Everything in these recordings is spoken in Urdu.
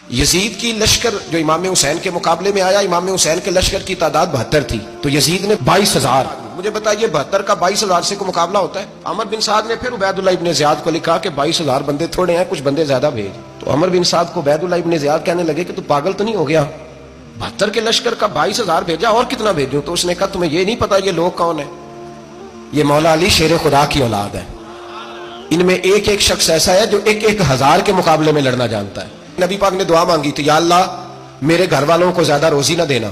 یزید کی لشکر جو امام حسین کے مقابلے میں آیا، امام حسین کے لشکر کی تعداد 72 تھی، تو یزید نے 22,000. مجھے بتائیے 72 کا 22,000 سے کوئی مقابلہ ہوتا ہے؟ عمر بن سعد نے پھر عبید اللہ ابن زیاد کو لکھا کہ 22,000 بندے تھوڑے ہیں، کچھ بندے زیادہ بھیج. تو عمر بن سعد کو عبید اللہ ابن زیاد کہنے لگے کہ تو پاگل تو نہیں ہو گیا، 72 کے لشکر کا 22,000 بھیجا، اور کتنا بھیجوں؟ تو اس نے کہا تمہیں یہ نہیں پتا یہ لوگ کون ہیں؟ یہ مولا علی شیر خدا کی اولاد ہے، ان میں ایک ایک شخص ایسا ہے جو 1,000 کے مقابلے میں لڑنا جانتا ہے. نبی پاک نے دعا مانگی تھی، یا اللہ میرے گھر والوں کو زیادہ روزی نہ دینا،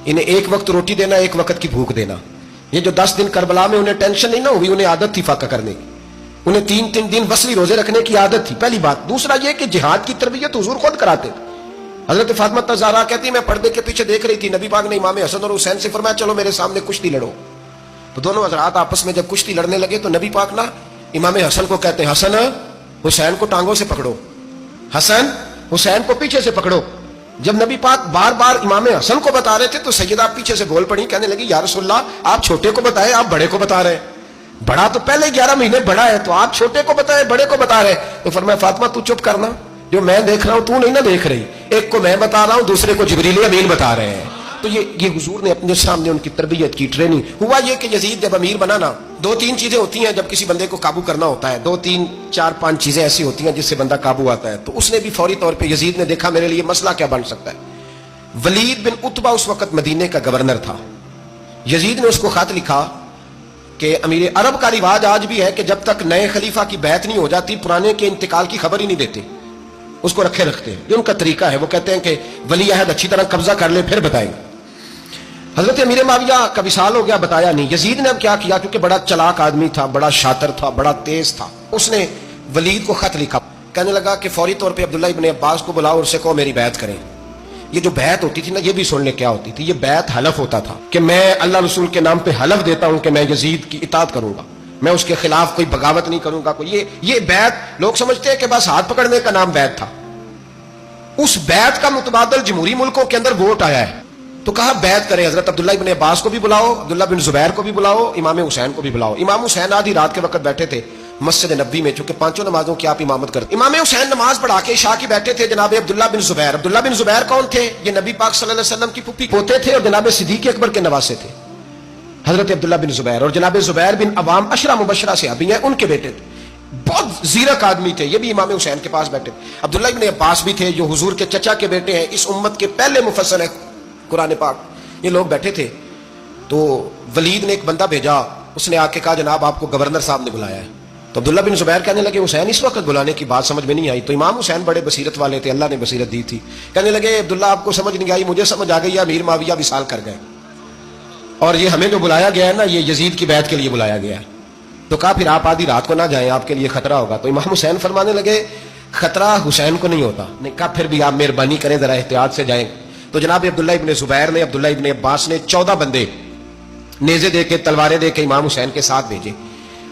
انہیں ایک وقت روٹی دینا، ایک وقت کی بھوک دینا. یہ جو 10 دن کربلا میں انہیں ٹینشن نہیں نہ ہوئی، انہیں عادت تھی فاقہ کرنے کی، انہیں 3 دن وصلی روزے رکھنے کی عادت تھی، پہلی بات. دوسرا یہ کہ جہاد کی تربیت حضور خود کراتے تھے. حضرت فاطمہ زہرا کہتی میں پردے کے پیچھے دیکھ رہی تھی، نبی پاک نے امام حسن اور حسین سے فرمایا چلو میرے سامنے کشتی لڑو. تو دونوں حضرات آپس میں جب کشتی لڑنے لگے تو نبی پاک نا امام حسن کو کہتے ہیں حسن حسین کو ٹانگوں سے پکڑو، حسن حسین کو پیچھے سے پکڑو. جب نبی پاک بار بار امام حسن کو بتا رہے تھے تو سیدہ پیچھے سے بول پڑی، کہنے لگی یا رسول اللہ آپ چھوٹے کو بتائے، آپ بڑے کو بتا رہے ہیں، بڑا تو پہلے 11 مہینے بڑا ہے، تو آپ چھوٹے کو بتائے بڑے کو بتا رہے. تو فرمایا فاطمہ تو چپ کرنا، جو میں دیکھ رہا ہوں تو نہیں نہ دیکھ رہی، ایک کو میں بتا رہا ہوں دوسرے کو جبریل امین بتا رہے ہیں. تو یہ حضور نے اپنے سامنے ان کی تربیت کی، ٹریننگ. ہوا یہ کہ یزید جب امیر بنا نا، 2-3 چیزیں ہوتی ہیں جب کسی بندے کو قابو کرنا ہوتا ہے، 2-3-4-5 چیزیں ایسی ہوتی ہیں جس سے بندہ قابو آتا ہے. تو اس نے بھی فوری طور پہ یزید نے دیکھا میرے لیے مسئلہ کیا بن سکتا ہے. ولید بن عتبہ اس وقت مدینے کا گورنر تھا. یزید نے اس کو خط لکھا کہ امیر عرب کا رواج آج بھی ہے کہ جب تک نئے خلیفہ کی بیعت نہیں ہو جاتی پرانے کے انتقال کی خبر ہی نہیں دیتے، اس کو رکھے رکھتے ہیں. یہ ان کا طریقہ ہے. وہ کہتے ہیں کہ ولی عہد اچھی طرح قبضہ کر لے پھر بتائیں گے. حضرت امیر معاویہ کا وصال ہو گیا، بتایا نہیں. یزید نے اب کیا کیا، کیونکہ بڑا چلاک آدمی تھا، بڑا شاطر تھا، بڑا تیز تھا، اس نے ولید کو خط لکھا، کہنے لگا کہ فوری طور پہ عبداللہ ابن عباس کو بلاؤ اور اسے کہو میری بیعت کریں. یہ جو بیعت ہوتی تھی نا، یہ بھی سن لے کیا ہوتی تھی. یہ بیعت حلف ہوتا تھا کہ میں اللہ رسول کے نام پہ حلف دیتا ہوں کہ میں یزید کی اطاعت کروں گا، میں اس کے خلاف کوئی بغاوت نہیں کروں گا. یہ بیعت لوگ سمجھتے ہیں کہ بس ہاتھ پکڑنے کا نام بیعت تھا. اس بیعت کا متبادل جمہوری ملکوں کے اندر ووٹ آیا ہے. تو کہا بیعت کریں، حضرت عبداللہ ابن عباس کو بھی بلاؤ، عبداللہ بن زبیر کو بھی بلاؤ، امام حسین کو بھی بلاؤ. امام حسین آدھی رات کے وقت بیٹھے تھے مسجد نبوی میں، چونکہ 5 نمازوں کی آپ امامت کرتے. امام حسین نماز پڑھا کے عشاء کی بیٹھے تھے. جناب عبداللہ بن زبیر، عبداللہ بن زبیر کون تھے؟ یہ نبی پاک صلی اللہ علیہ وسلم کی پھوپھی پوتے تھے اور جناب صدیق اکبر کے نواسے تھے. حضرت عبداللہ بن زبیر اور جناب زبیر بن عوام عشرہ مبشرہ سے ابھی ہیں، ان کے بیٹے تھے. بہت زیرک آدمی تھے، یہ بھی امام حسین کے پاس بیٹھے. عبداللہ ابن عباس بھی تھے جو حضور کے چچا کے بیٹے ہیں، اس امت کے پہلے مفسر ہیں قرآن پاک. یہ لوگ بیٹھے تھے. تو ولید نے ایک بندہ بھیجا، اس نے آ کے کہا جناب آپ کو گورنر صاحب نے بلایا ہے. تو عبداللہ بن زبیر کہنے لگے حسین اس وقت بلانے کی بات سمجھ میں نہیں آئی. تو امام حسین بڑے بصیرت والے تھے، اللہ نے بصیرت دی تھی. کہنے لگے عبداللہ آپ کو سمجھ نہیں آئی، مجھے سمجھ آ گئی، امیر معاویہ وصال کر گئے اور یہ ہمیں جو بلایا گیا ہے نا یہ یزید کی بیعت کے لیے بلایا گیا ہے. تو کہا پھر آپ آدھی رات کو نہ جائیں، آپ کے لیے خطرہ ہوگا. تو امام حسین فرمانے لگے خطرہ حسین کو نہیں ہوتا. نے کہا پھر بھی آپ مہربانی کریں ذرا احتیاط سے جائیں. تو جناب عبداللہ ابن زبیر نے، عبداللہ ابن عباس نے 14 بندے نیزے دے کے تلواریں دے کے امام حسین کے ساتھ بھیجے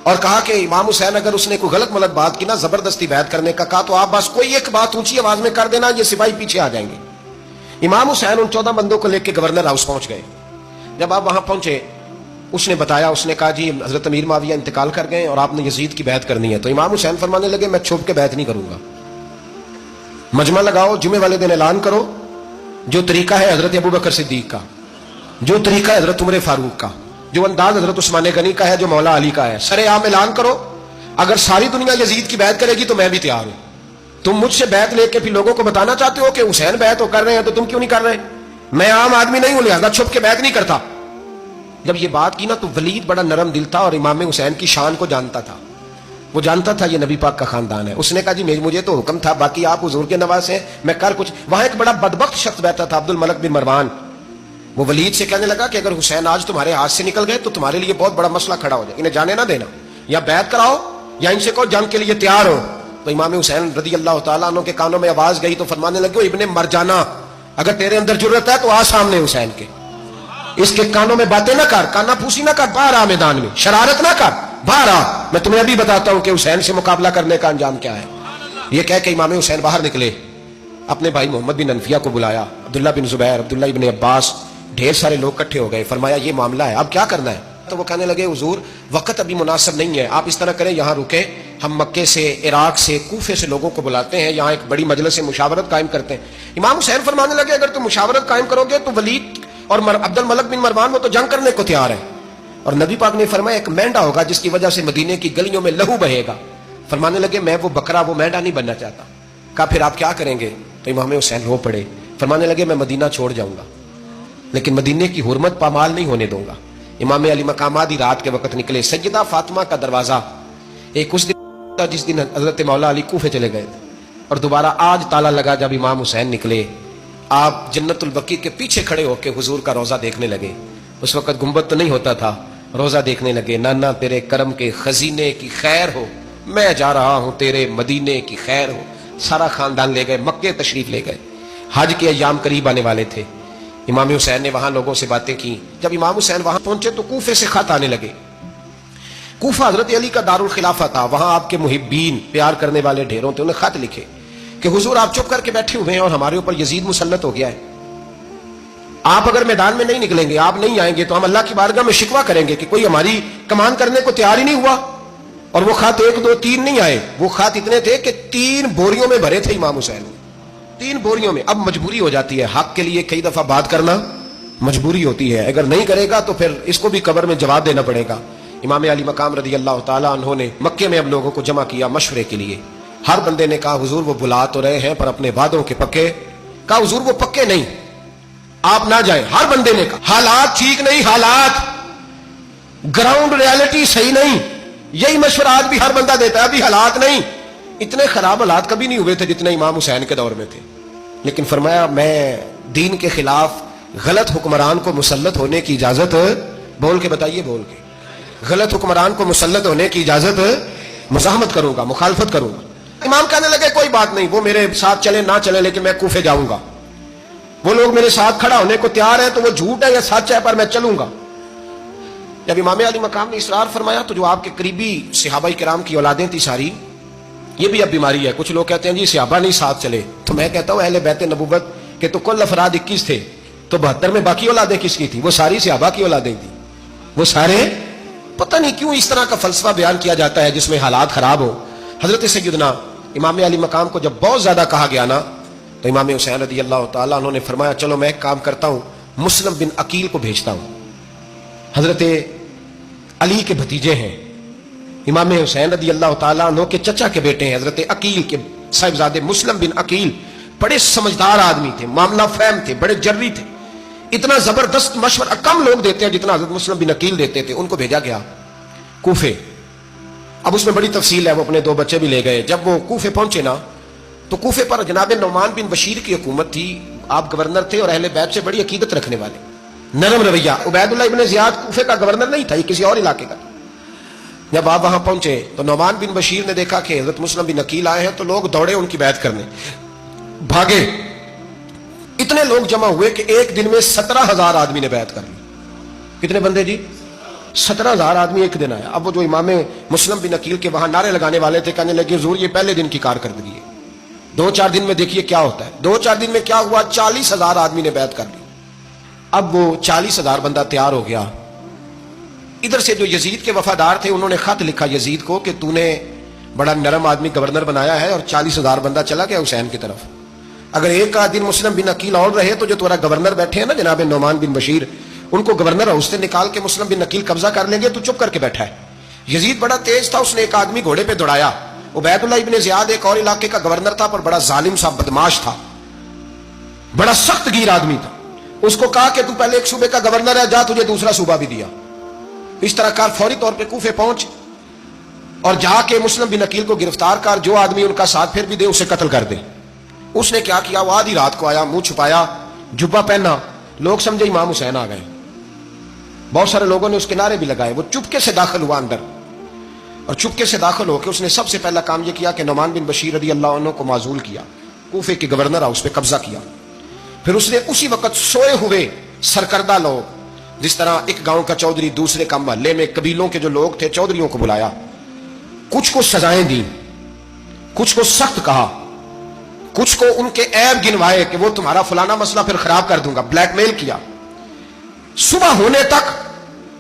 اور کہا کہ امام حسین اگر اس نے کوئی غلط ملت بات کی نا، زبردستی بیعت کرنے کا کہا، تو آپ بس کوئی ایک بات اونچی آواز میں کر دینا، یہ سپاہی پیچھے آ جائیں گے. امام حسین ان 14 بندوں کو لے کے گورنر ہاؤس پہنچ گئے. جب آپ وہاں پہنچے اس نے بتایا، اس نے کہا جی حضرت امیر معاویہ انتقال کر گئے اور آپ نے یزید کی بیعت کرنی ہے. تو امام حسین فرمانے لگے میں چھپ کے بیعت نہیں کروں گا، مجمع لگاؤ، جمعے والے دن اعلان کرو، جو طریقہ ہے حضرت ابوبکر صدیق کا، جو طریقہ ہے حضرت عمر فاروق کا، جو انداز حضرت عثمان غنی کا ہے، جو مولا علی کا ہے، سرے عام اعلان کرو. اگر ساری دنیا یزید کی بیعت کرے گی تو میں بھی تیار ہوں. تم مجھ سے بیعت لے کے پھر لوگوں کو بتانا چاہتے ہو کہ حسین بیعت کر رہے ہیں تو تم کیوں نہیں کر رہے؟ میں عام آدمی نہیں ہوں، لہذا چھپ کے بیعت نہیں کرتا. جب یہ بات کی نا تو ولید بڑا نرم دل تھا اور امام حسین کی شان کو جانتا تھا. وہ جانتا تھا یہ نبی پاک کا خاندان ہے. اس نے کہا جی مجھے تو حکم تھا، باقی آپ حضور کے نواز ہیں، میں کر کچھ. وہاں ایک بڑا بدبخت شخص بیٹھا تھا عبد الملک بن مروان. وہ ولید سے کہنے لگا کہ اگر حسین آج تمہارے ہاتھ سے نکل گئے تو تمہارے لیے بہت بڑا مسئلہ کھڑا ہو جائے، انہیں جانے نہ دینا، یا بیعت کراؤ یا ان سے کہو جنگ کے لیے تیار ہو. تو امام حسین رضی اللہ تعالیٰ عنہ کے کانوں میں آواز گئی تو فرمانے لگے ابن مرجانا، اگر تیرے اندر جرت ہے تو آ سامنے حسین کے، اس کے کانوں میں باتیں نہ کر، کانا پھوسی نہ کر، باہر آ میدان میں، شرارت نہ کر، باہر آ، میں تمہیں ابھی بتاتا ہوں کہ حسین سے مقابلہ کرنے کا انجام کیا ہے. یہ کہہ کے امام حسین باہر نکلے، اپنے بھائی محمد بن انفیہ کو بلایا، عبداللہ بن زبیر، عبداللہ ابن عباس، ڈھیر سارے لوگ اکٹھے ہو گئے. فرمایا یہ معاملہ ہے، اب کیا کرنا ہے؟ تو وہ کہنے لگے حضور وقت ابھی مناسب نہیں ہے, آپ اس طرح کریں یہاں رکیں, ہم مکے سے, عراق سے, کوفے سے لوگوں کو بلاتے ہیں, یہاں ایک بڑی مجلس مشاورت قائم کرتے ہیں. امام حسین فرمانے لگے اگر تم مشاورت قائم کرو گے تو ولید اور عبد الملک بن مروان وہ تو جنگ کرنے کو تیار ہیں, اور نبی پاک نے فرمایا ایک مینڈا ہوگا جس کی وجہ سے مدینے کی گلیوں میں لہو بہے گا. فرمانے لگے میں وہ بکرا وہ مینڈا نہیں بننا چاہتا. کہا پھر آپ کیا کریں گے؟ تو امام حسین رو پڑے, فرمانے لگے میں مدینہ چھوڑ جاؤں گا لیکن مدینے کی حرمت پامال نہیں ہونے دوں گا. امام علی مقام آدھی رات کے وقت نکلے. سیدہ فاطمہ کا دروازہ ایک اس دن تھا جس دن حضرت مولا علی کوفے چلے گئے اور دوبارہ آج تالا لگا جب امام حسین نکلے. آپ جنت البقیع کے پیچھے کھڑے ہو کے حضور کا روزہ دیکھنے لگے. اس وقت گنبد تو نہیں ہوتا تھا, روزہ دیکھنے لگے. نانا تیرے کرم کے خزینے کی خیر ہو, میں جا رہا ہوں تیرے مدینے کی خیر ہو. سارا خاندان لے گئے, مکے تشریف لے گئے. حج کے ایام قریب آنے والے تھے. امام حسین نے وہاں لوگوں سے باتیں کی. جب امام حسین وہاں پہنچے تو کوفے سے خط آنے لگے. کوفہ حضرت علی کا دارالخلافہ تھا, وہاں آپ کے محبین پیار کرنے والے ڈھیروں تھے. انہیں خط لکھے کہ حضور آپ چپ کر کے بیٹھے ہوئے ہیں اور ہمارے اوپر یزید مسلط ہو گیا ہے. آپ اگر میدان میں نہیں نکلیں گے, آپ نہیں آئیں گے تو ہم اللہ کی بارگاہ میں شکوہ کریں گے کہ کوئی ہماری کمان کرنے کو تیار ہی نہیں ہوا. اور وہ خط 1 2 3 نہیں آئے, وہ خط اتنے تھے کہ 3 بوریوں میں بھرے تھے امام حسین, 3 بوریوں میں. اب مجبوری ہو جاتی ہے, حق کے لیے کئی دفعہ بات کرنا مجبوری ہوتی ہے. اگر نہیں کرے گا تو پھر اس کو بھی قبر میں جواب دینا پڑے گا. امام علی مقام رضی اللہ تعالیٰ عنہ نے مکے میں اب لوگوں کو جمع کیا مشورے کے لیے. ہر بندے نے کہا حضور وہ بلا تو رہے ہیں پر اپنے وعدوں کے پکے. کہا حضور وہ پکے نہیں, آپ نہ جائیں. ہر بندے نے کہا حالات ٹھیک نہیں, حالات گراؤنڈ ریالٹی صحیح نہیں. یہی مشورہ آج بھی ہر بندہ دیتا ہے, ابھی حالات نہیں. اتنے خراب حالات کبھی نہیں ہوئے تھے جتنے امام حسین کے دور میں تھے. لیکن فرمایا میں دین کے خلاف غلط حکمران کو مسلط ہونے کی اجازت, بول کے بتائیے, بول کے, غلط حکمران کو مسلط ہونے کی اجازت مزاحمت کروں گا, مخالفت کروں گا. امام کہنے لگے کوئی بات نہیں, وہ میرے ساتھ چلے نہ چلے لیکن میں کوفے جاؤں گا. وہ لوگ میرے ساتھ کھڑا ہونے کو تیار ہیں تو وہ جھوٹ ہے یا سچ ہے پر میں چلوں گا. جب امام علی مقام نے اصرار فرمایا تو جو آپ کے قریبی صحابہ کرام کی اولادیں تھی ساری, یہ بھی اب بیماری ہے. کچھ لوگ کہتے ہیں جی صحابہ نہیں ساتھ چلے, تو میں کہتا ہوں اہل بیت نبوت کے تو کل افراد 21 تھے, تو 72 میں باقی اولادیں کس کی تھی؟ وہ ساری صحابہ کی اولادیں تھی. وہ سارے, پتہ نہیں کیوں اس طرح کا فلسفہ بیان کیا جاتا ہے جس میں حالات خراب ہو. حضرت سیدنا امام علی مقام کو جب بہت زیادہ کہا گیا نا تو امام حسین رضی اللہ تعالیٰ عنہ نے فرمایا چلو میں ایک کام کرتا ہوں, مسلم بن عقیل کو بھیجتا ہوں. حضرت علی کے بھتیجے ہیں, امام حسین رضی اللہ تعالیٰ عنہ کے چچا کے بیٹے ہیں, حضرت عقیل کے صاحبزادے مسلم بن عقیل. بڑے سمجھدار آدمی تھے, معاملہ فہم تھے, بڑے جری تھے. اتنا زبردست مشورہ کم لوگ دیتے ہیں جتنا حضرت مسلم بن عقیل دیتے تھے. ان کو بھیجا گیا کوفے. اب اس میں بڑی تفصیل ہے, وہ اپنے 2 بچے بھی لے گئے. جب وہ کوفے پہنچے نا تو کوفے پر جناب نعمان بن بشیر کی حکومت تھی. آپ گورنر تھے اور اہل بیت سے بڑی عقیدت رکھنے والے, نرم رویہ. عبید اللہ ابن زیاد کوفے کا گورنر نہیں تھا, یہ کسی اور علاقے کا. جب آپ وہاں پہنچے تو نعمان بن بشیر نے دیکھا کہ حضرت مسلم بن عقیل آئے ہیں تو لوگ دوڑے ان کی بیعت کرنے, بھاگے. اتنے لوگ جمع ہوئے کہ ایک دن میں 17,000 آدمی نے بیعت کر لی. کتنے بندے جی؟ 17,000 آدمی ایک دن آیا. اب وہ جو امام مسلم بن عقیل کے وہاں نعرے لگانے والے تھے کہنے لگے حضور یہ پہلے دن کی کارکردگی ہے, 2-4 دن میں دیکھیے کیا ہوتا ہے. 2-4 دن میں کیا ہوا, 40,000 آدمی نے بیعت کر لی. اب وہ 40,000 بندہ تیار ہو گیا. ادھر سے جو یزید کے وفادار تھے انہوں نے خط لکھا یزید کو کہ تو نے بڑا نرم آدمی گورنر بنایا ہے اور 40,000 بندہ چلا گیا حسین کی طرف. اگر ایک دن مسلم بن عقیل اور رہے تو جو تمہارا گورنر بیٹھے ہیں نا جناب نعمان بن بشیر, ان کو گورنر ہاؤس سے نکال کے مسلم بن عقیل قبضہ کر لیں گے. تو چپ کر کے بیٹھا ہے. یزید بڑا تیز تھا, اس نے ایک آدمی گھوڑے پہ دوڑایا. عبید اللہ ابن زیاد ایک اور علاقے کا گورنر تھا پر بڑا ظالم سا بدماش تھا, بڑا سخت گیر آدمی تھا. اس کو کہا کہ تو پہلے ایک صوبے کا گورنر ہے, جا تجھے دوسرا صوبہ بھی دیا. اس طرح کار فوری طور پہ کوفے پہنچ اور جا کے مسلم بن عقیل کو گرفتار کر, جو آدمی ان کا ساتھ پھر بھی دے اسے قتل کر دے. اس نے کیا کیا, وہ آدھی رات کو آیا, منہ چھپایا, جبہ پہنا, لوگ سمجھے امام حسین آ گئے. بہت سارے لوگوں نے اس کے نعرے بھی لگائے. وہ چپکے سے داخل ہوا اندر اور چپکے سے داخل ہو کے اس نے سب سے پہلا کام یہ کیا کہ نعمان بن بشیر رضی اللہ عنہ کو معزول کیا, کوفے کے گورنر اس پہ قبضہ کیا. پھر اس نے اسی وقت سوئے ہوئے سرکردہ لوگ, جس طرح ایک گاؤں کا چودھری دوسرے کا محلے میں قبیلوں کے جو لوگ تھے چودھریوں کو بلایا, کچھ کو سزائیں دی, کچھ کو سخت کہا, کچھ کو ان کے عیب گنوائے کہ وہ تمہارا فلانا مسئلہ پھر خراب کر دوں گا, بلیک میل کیا. صبح ہونے تک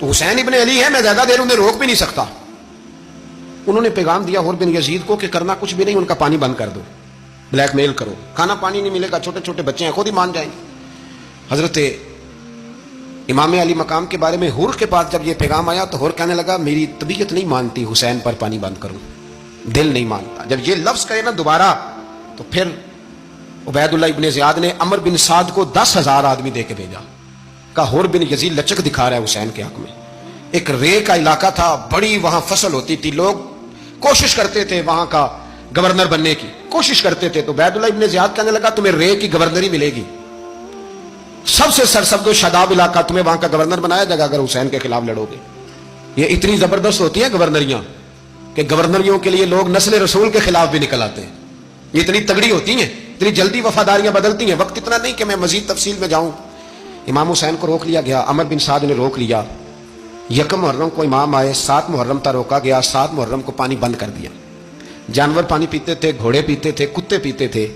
تو حسین ابن علی ہے، میں زیادہ دیر انہیں روک بھی نہیں سکتا. انہوں نے پیغام دیا حور بن یزید کو کہ کرنا کچھ بھی نہیں، ان کا پانی بند کر دو، بلیک میل کرو، کھانا پانی نہیں ملے گا، چھوٹے چھوٹے بچے ہیں خود ہی مان جائیں گے. حضرت امام علی مقام کے بارے میں حور کے پاس جب یہ پیغام آیا تو حور کہنے لگا میری طبیعت نہیں مانتی حسین پر پانی بند کروں، دل نہیں مانتا. جب یہ لفظ کہے نا دوبارہ تو پھر عبید اللہ ابن زیاد نے عمر بن سعد کو 10,000 آدمی دے کے بھیجا، کہا حور بن یزید لچک دکھا رہا ہے حسین کے حق میں. ایک رے کا علاقہ تھا، بڑی وہاں فصل ہوتی تھی، لوگ کوشش کرتے تھے وہاں کا گورنر بننے کی کوشش کرتے تھے. تو عبید اللہ ابن زیاد کہنے لگا تمہیں رے کی گورنری ملے گی، سب سے سرسبز و شاداب علاقہ، تمہیں وہاں کا گورنر بنایا جائے گا اگر حسین کے خلاف لڑو گے. یہ اتنی زبردست ہوتی ہیں گورنریاں کہ گورنریوں کے لیے لوگ نسل رسول کے خلاف بھی نکل آتے ہیں. یہ اتنی تگڑی ہوتی ہیں، اتنی جلدی وفاداریاں بدلتی ہیں. وقت اتنا نہیں کہ میں مزید تفصیل میں جاؤں. امام حسین کو روک لیا گیا، عمر بن سعد نے روک لیا. یکم محرم کو امام آئے، 7 محرم تک روکا گیا، 7 محرم کو پانی بند کر دیا. جانور پانی پیتے تھے، گھوڑے پیتے تھے، کتے پیتے تھے،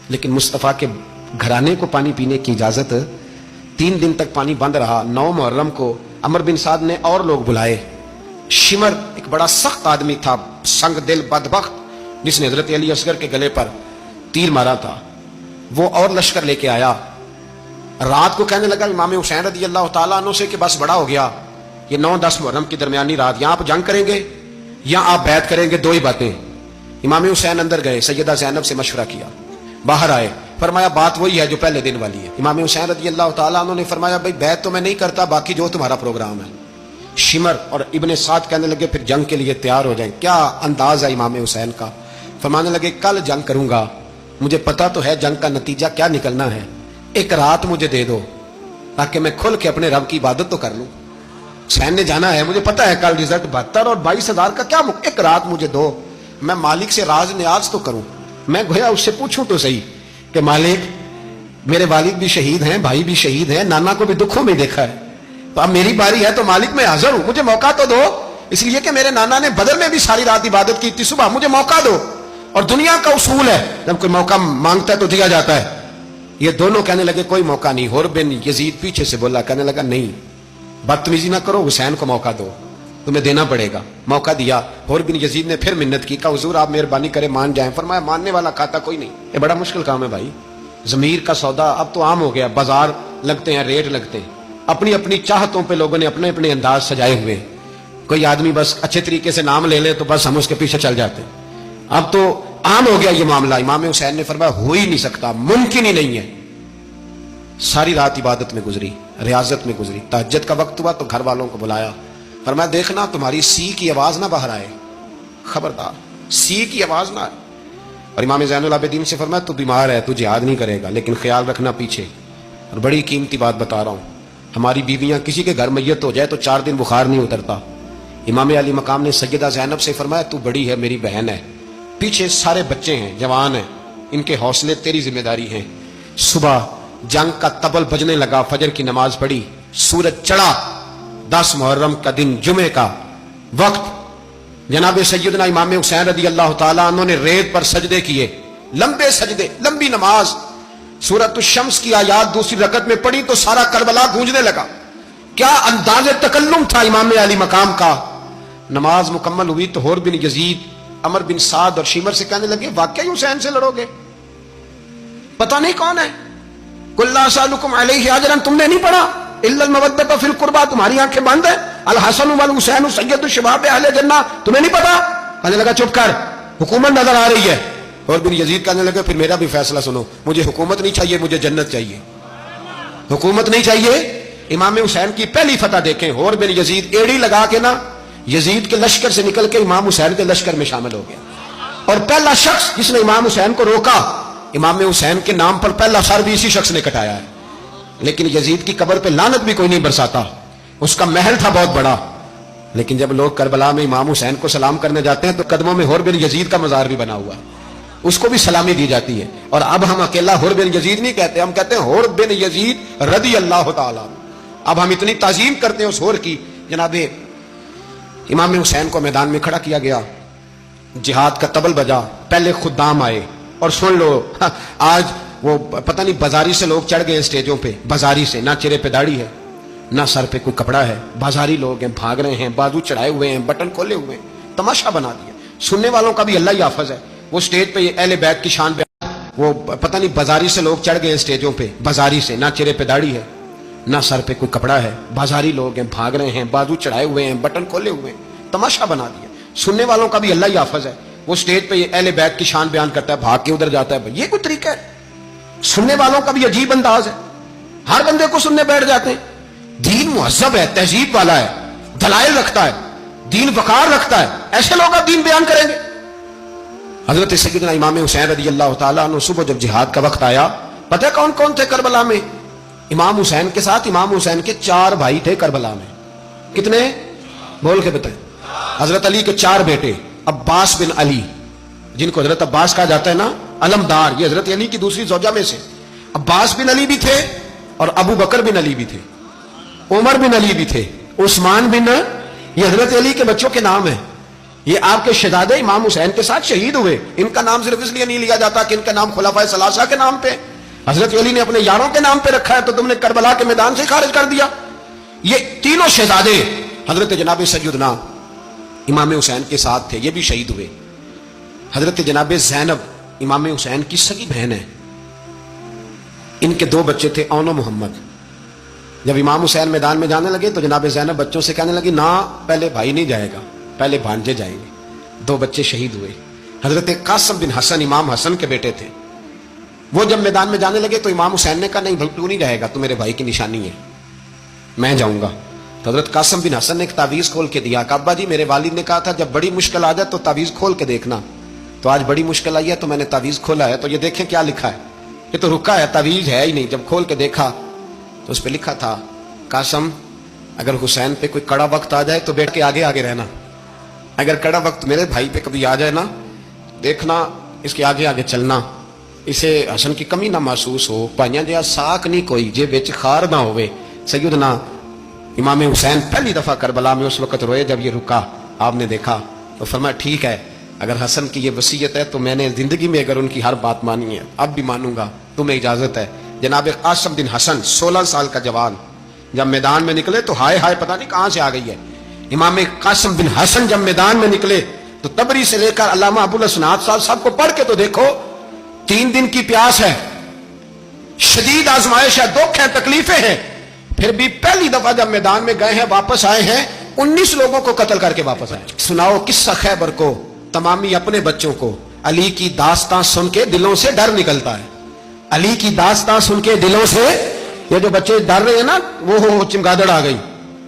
لیکن مصطفیٰ کے گھرانے کو پانی پینے کی اجازت. 3 دن تک پانی بند رہا. 9 محرم کو عمر بن سعد نے اور لوگ بلائے. شمر ایک بڑا سخت آدمی تھا، سنگ دل بدبخت، جس نے حضرت علی اصغر کے گلے پر تیر مارا تھا، وہ اور لشکر لے کے آیا. رات کو کہنے لگا امام حسین رضی اللہ تعالیٰ عنہ سے کہ بس بڑا ہو گیا، یہ 9-10 محرم کی درمیانی رات، یہاں آپ جنگ کریں گے یا آپ بیعت کریں گے، 2 ہی باتیں. امام حسین اندر گئے، سیدہ زینب سے مشورہ کیا، باہر آئے، فرمایا بات وہی ہے جو پہلے دن والی ہے. امام حسین رضی اللہ تعالیٰ عنہ نے فرمایا بھائی بیعت تو میں نہیں کرتا، باقی جو تمہارا پروگرام ہے. شمر اور ابن سعد کہنے لگے پھر جنگ کے لیے تیار ہو جائیں. کیا انداز ہے امام حسین کا. فرمانے لگے کل جنگ کروں گا، مجھے پتا تو ہے جنگ کا نتیجہ کیا نکلنا ہے، ایک رات مجھے دے دو تاکہ میں کھل کے اپنے رب کی عبادت تو کر لوں. حسین نے جانا ہے، مجھے پتا ہے کل رزلٹ 72 اور 22,000 کا کیا ایک رات مجھے دو، میں مالک سے راز نیاز تو کروں. میں گویا اس سے پوچھوں تو صحیح کہ مالک میرے والد بھی شہید ہیں، بھائی بھی شہید ہیں، نانا کو بھی دکھوں میں دیکھا ہے، تو اب میری باری ہے تو مالک میں حاضر ہوں، مجھے موقع تو دو. اس لیے کہ میرے نانا نے بدر میں بھی ساری رات عبادت کی تھی، صبح مجھے موقع دو. اور دنیا کا اصول ہے جب کوئی موقع مانگتا ہے تو دیا جاتا ہے. یہ دونوں کہنے لگے کوئی موقع نہیں. حور بن یزید پیچھے سے بولا، کہنے لگا نہیں بدتمیزی نہ کرو، حسین کو موقع دو، تمہیں دینا پڑے گا. موقع دیا. حور بن یزید نے پھر منت کی، کہا حضور آپ مہربانی کرے مان جائیں. فرمایا ماننے والا کھاتا کوئی نہیں. یہ بڑا مشکل کام ہے بھائی. ضمیر کا سودا اب تو عام ہو گیا، بازار لگتے ہیں، ریٹ لگتے ہیں، اپنی اپنی چاہتوں پہ لوگوں نے اپنے اپنے انداز سجائے ہوئے. کوئی آدمی بس اچھے طریقے سے نام لے لے تو بس ہم اس کے پیچھے چل جاتے. اب تو عام ہو گیا یہ معاملہ. امام حسین نے فرمایا ہو ہی نہیں سکتا، ممکن ہی نہیں ہے. ساری رات عبادت میں گزری، ریاضت میں گزری. تہجد کا وقت ہوا تو گھر والوں کو بلایا، فرمایا دیکھنا تمہاری سی کی آواز نہ باہر آئے، خبردار سی کی آواز نہ آئے. اور امام زین العابدین سے فرمایا تو بیمار ہے، تو جہاد نہیں کرے گا، لیکن خیال رکھنا پیچھے. اور بڑی قیمتی بات بتا رہا ہوں، ہماری بیویاں کسی کے گھر میت ہو جائے تو 4 دن بخار نہیں اترتا. امام علی مقام نے سیدہ زینب سے فرمایا تو بڑی ہے، میری بہن ہے، پیچھے سارے بچے ہیں، جوان ہیں، ان کے حوصلے تیری ذمہ داری ہیں. صبح جنگ کا طبل بجنے لگا، فجر کی نماز پڑھی، سورج چڑھا. 10 محرم کا دن، جمعے کا وقت. جناب سیدنا امام حسین رضی اللہ تعالیٰ عنہ نے ریت پر سجدے کیے، لمبے سجدے، لمبی نماز. سورۃ الشمس کی آیات دوسری رکعت میں پڑھی تو سارا کربلا گونجنے لگا. کیا انداز تکلم تھا امام علی مقام کا. نماز مکمل ہوئی تو حور بن یزید، عمر بن سعد اور شمر سے کہنے لگے واقعی حسین سے لڑو گے؟ پتہ نہیں کون ہے. قل لا اسألکم علیہ اجرا، تم نے نہیں پڑھا الا المودۃ فی القربى، تمہاری آنکھیں بند ہیں. الحسن والحسین سید الشباب اہل جنہ، تمہیں نہیں پتا؟ کہنے لگا چپ کر، حکومت نظر آ رہی ہے. اور بن یزید کہنے لگے پھر میرا بھی فیصلہ سنو، مجھے حکومت نہیں چاہیے، مجھے جنت چاہیے. حکومت نہیں چاہیے. امام حسین کی پہلی فتح دیکھیں، حور بن یزید ایڑی لگا کے نا یزید کے لشکر سے نکل کے امام حسین کے لشکر میں شامل ہو گیا. اور پہلا شخص جس نے امام حسین کو روکا، امام حسین کے نام پر پہلا سر بھی اسی شخص نے کٹایا ہے. لیکن یزید کی قبر پہ لعنت بھی کوئی نہیں برساتا، اس کا محل تھا بہت بڑا. لیکن جب لوگ کربلا میں امام حسین کو سلام کرنے جاتے ہیں تو قدموں میں حور بن یزید کا مزار بھی بنا ہوا، اس کو بھی سلامی دی جاتی ہے. اور اب ہم اکیلا حور بن یزید نہیں کہتے، ہم کہتے ہیں حور بن یزید رضی اللہ تعالیٰ. اب ہم اتنی تعظیم کرتے ہیں اس حور کی. جناب امام حسین کو میدان میں کھڑا کیا گیا، جہاد کا طبل بجا، پہلے خدام آئے. اور سن لو، آج وہ پتہ نہیں بازاری سے لوگ چڑھ گئے اسٹیجوں پہ، بازاری سے، نہ چہرے پہ داڑھی ہے، نہ سر پہ کوئی کپڑا ہے, بازاری لوگ ہیں, بھاگ رہے ہیں, بازو چڑھائے ہوئے ہیں, بٹن کھولے ہوئے ہیں, تماشا بنا دیا. سننے والوں کا بھی اللہ ہی حافظ ہے. وہ سٹیج پہ اہل بیت کی شان پہ وہ پتہ نہیں بازاری سے لوگ چڑھ گئے سٹیجوں پہ, بازاری سے, نہ چہرے پہ داڑھی ہے, نہ سر پہ کوئی کپڑا ہے, بازاری لوگ ہیں, بھاگ رہے ہیں, بازو چڑھائے ہوئے ہیں, بٹن کھولے ہوئے ہیں, تماشا بنا دیا. سننے والوں کا بھی اللہ ہی حافظ ہے. وہ سٹیج پہ اہل بیت کی شان بیان کرتا ہے, بھاگ کے ادھر جاتا ہے. یہ کوئی طریقہ ہے؟ سننے والوں کا بھی عجیب انداز ہے, ہر بندے کو سننے بیٹھ جاتے ہیں. دین مہذب ہے, تہذیب والا ہے, دلائل رکھتا ہے, دین وقار رکھتا ہے, ایسے لوگ اب دین بیان کریں گے؟ حضرت سیدنا امام حسین رضی اللہ تعالیٰ عنہ صبح جب جہاد کا وقت آیا, پتہ ہے کون کون تھے کربلا میں؟ امام حسین کے ساتھ امام حسین کے 4 بھائی تھے کربلا میں. کتنے؟ بول کے بتائیں. حضرت علی کے 4 بیٹے, عباس بن علی جن کو حضرت عباس کہا جاتا ہے نا, علمدار, یہ حضرت علی کی دوسری زوجہ میں سے. عباس بن علی بھی تھے اور ابو بکر بن علی بھی تھے, عمر بن علی بھی تھے, عثمان بن, یہ حضرت علی کے بچوں کے نام ہیں. یہ آپ کے شہزادے امام حسین کے ساتھ شہید ہوئے. ان کا نام صرف اس لیے نہیں لیا جاتا کہ ان کا نام خلفائے ثلاثہ کے نام پہ, حضرت علی نے اپنے یاروں کے نام پہ رکھا ہے, تو تم نے کربلا کے میدان سے خارج کر دیا. یہ تینوں شہزادے حضرت جناب سیدنا امام حسین کے ساتھ تھے, یہ بھی شہید ہوئے. حضرت جناب زینب امام حسین کی سگی بہن ہے, ان کے 2 بچے تھے, اون و محمد. جب امام حسین میدان میں جانے لگے تو جناب زینب بچوں سے کہنے لگی, نہ پہلے بھائی نہیں جائے گا, پہلے بھانجے جائیں گے. 2 بچے شہید ہوئے. حضرت قاسم بن حسن امام حسن کے بیٹے تھے, وہ جب میدان میں جانے لگے تو امام حسین نے کہا, نہیں تو نہیں جائے گا, تو میرے بھائی کی نشانی ہے, میں جاؤں گا. تو حضرت قاسم بن حسن نے ایک تعویذ کھول کے دیا کہ ابا جی میرے والد نے کہا تھا جب بڑی مشکل آ جائے تو تعویذ کھول کے دیکھنا, تو آج بڑی مشکل آئی ہے تو میں نے تعویذ کھولا ہے, تو یہ دیکھیں کیا لکھا ہے. یہ تو رکا ہے, تعویذ ہے ہی نہیں. جب کھول کے دیکھا تو اس پہ لکھا تھا, قاسم اگر حسین پہ کوئی کڑا وقت آ جائے تو بیٹھ کے آگے آگے رہنا, اگر کڑا وقت میرے بھائی پہ کبھی آ جائے نا, دیکھنا اس کے آگے آگے چلنا, اسے حسن کی کمی نہ محسوس ہو. پائیاں جہاں ساک نہیں کوئی جے بچ خار نہ ہوئے. سیدنا امام حسین پہلی دفعہ کربلا میں اس وقت روئے جب یہ رکا, آپ نے دیکھا تو فرمایا ٹھیک ہے, اگر حسن کی یہ وصیت ہے تو میں نے زندگی میں اگر ان کی ہر بات مانی ہے, اب بھی مانوں گا, تمہیں اجازت ہے. جناب قاسم بن حسن 16 سال کا جوان جب میدان میں نکلے تو ہائے ہائے پتہ نہیں کہاں سے آ گئی ہے. امام قاسم بن حسن جب میدان میں نکلے تو تبری سے لے کر علامہ ابو الاسناد صاحب کو پڑھ کے تو دیکھو, 3 دن کی پیاس ہے, شدید آزمائش ہے, دکھ ہے, تکلیفیں ہیں, پھر بھی پہلی دفعہ جب میدان میں گئے ہیں واپس آئے ہیں, 19 لوگوں کو قتل کر کے واپس آئے. سناؤ قصہ خیبر کو تمامی اپنے بچوں کو. علی کی داستان سن کے دلوں سے ڈر نکلتا ہے, علی کی داستان سن کے دلوں سے, یہ جو بچے ڈر رہے ہیں نا, وہ چمگادڑ آ گئی,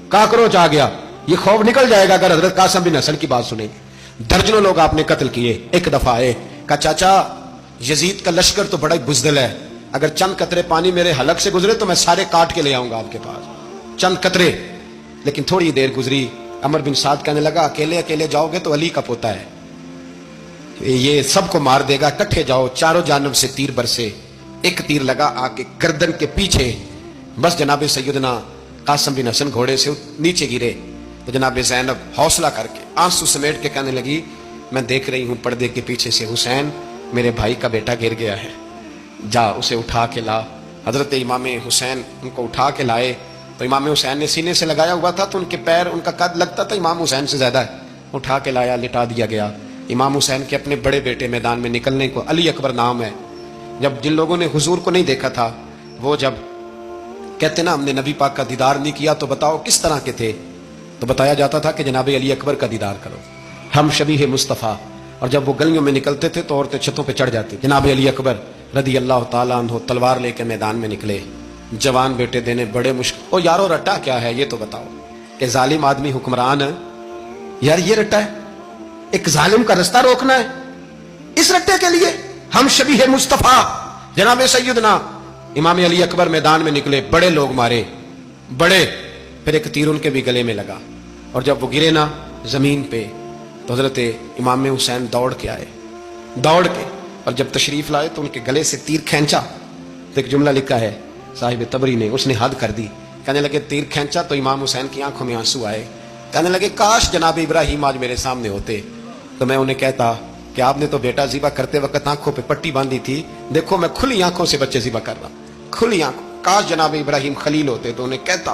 کاکروچ آ گیا, یہ خوف نکل جائے گا اگر حضرت قاسم بن حسن کی بات سنیں. درجنوں لوگ آپ نے قتل کیے. ایک دفعہ آئے, کہا چاچا یزید کا لشکر تو بڑا ہی بزدل ہے, اگر چند قطرے پانی میرے حلق سے گزرے تو میں سارے کاٹ کے لے آؤں گا آپ کے پاس, چند قطرے. لیکن تھوڑی دیر گزری, عمر بن سعد کہنے لگا اکیلے اکیلے جاؤ گے تو علی کا پوتا ہے, یہ سب کو مار دے گا, کٹھے جاؤ. چاروں جانب سے تیر برسے, ایک تیر لگا آ کے گردن کے پیچھے, بس جناب سیدنا قاسم بن حسن گھوڑے سے نیچے گرے. تو جناب زینب حوصلہ کر کے آنسو سمیٹ کے کہنے لگی, میں دیکھ رہی ہوں پردے کے پیچھے سے حسین میرے بھائی کا بیٹا گر گیا ہے, جا اسے اٹھا کے لا. حضرت امام حسین ان کو اٹھا کے لائے تو امام حسین نے سینے سے لگایا ہوا تھا تو ان کے پیر, ان کا قد لگتا تھا امام حسین سے زیادہ ہے, اٹھا کے لایا, لٹا دیا گیا. امام حسین کے اپنے بڑے بیٹے میدان میں نکلنے کو, علی اکبر نام ہے, جب جن لوگوں نے حضور کو نہیں دیکھا تھا وہ جب کہتے نا ہم نے نبی پاک کا دیدار نہیں کیا تو بتاؤ کس طرح کے تھے, تو بتایا جاتا تھا کہ جناب علی اکبر کا دیدار کرو, ہم شبیہ مصطفیٰ. اور جب وہ گلیوں میں نکلتے تھے تو عورتیں چھتوں پہ چڑھ جاتی. جناب علی اکبر رضی اللہ تعالیٰ عنہ تلوار لے کے میدان میں نکلے, جوان بیٹے دینے بڑے مشکل. او یارو رٹا کیا ہے یہ تو بتاؤ, کہ ظالم آدمی حکمران ہے, یار یہ رٹا ہے, ایک ظالم کا رستہ روکنا ہے, اس رٹے کے لیے ہم شبیہ مصطفیٰ. جناب سیدنا امام علی اکبر میدان میں نکلے, بڑے لوگ مارے, بڑے, پھر ایک تیر ان کے بھی گلے میں لگا, اور جب وہ گرے نا زمین پہ تو حضرت امام حسین دوڑ کے آئے, دوڑ کے, اور جب تشریف لائے تو ان کے گلے سے تیر کھینچا. تو ایک جملہ لکھا ہے صاحب تبری نے, اس نے حد کر دی, کہنے لگے تیر کھینچا تو امام حسین کی آنکھوں میں آنسو آئے, کہنے لگے کاش جناب ابراہیم آج میرے سامنے ہوتے تو میں انہیں کہتا کہ آپ نے تو بیٹا ذبح کرتے وقت آنکھوں پہ پٹی باندھی تھی, دیکھو میں کھلی آنکھوں سے بچے ذبح کر رہا, کھلی آنکھوں, کاش جناب ابراہیم خلیل ہوتے تو انہیں کہتا